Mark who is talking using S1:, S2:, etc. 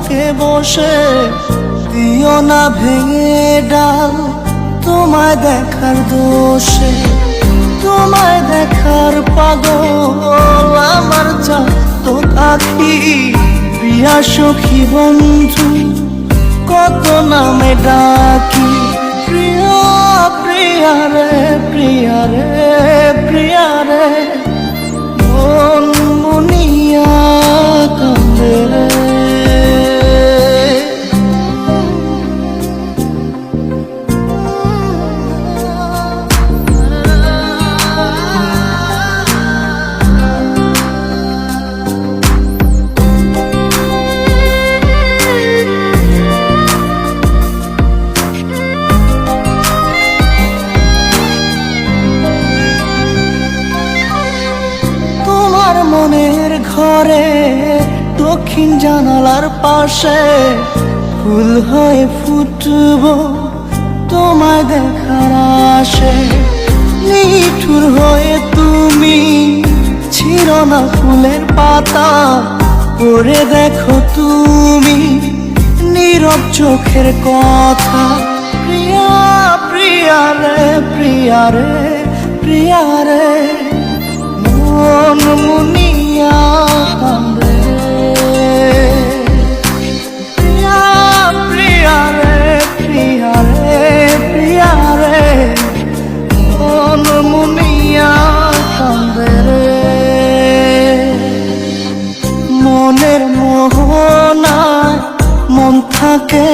S1: থাকে বসে, দিও না ভেঙে ডাল তোমায় দেখার দোষে। তোমায় দেখার পাগল আমার চাঁদ আঁখি, প্রিয়া সখী বন্ধু কত নামে ডাকি। প্রিয়া প্রিয়া রে প্রিয়া রে প্রিয়া রে, মন মুনিয়া কান্দে রে। মনের ঘরে দক্ষিণ জানালার পাশে ফুল হয়ে ফুটব তোমায় দেখার আশে। নিঠুর হয়ে তুমি ছিল না ফুলের পাতা, পড়ে দেখো তুমি নীরব চোখের কথা। প্রিয়া প্রিয়া রে প্রিয়া রে প্রিয়া রে, মন মুনিয়া কান্দে। প্রিয়া প্রিয়া রে প্রিয়া রে প্রিয়া রে, মন মুনিয়া কান্দে রে। মনের মোহনায় মন থাকে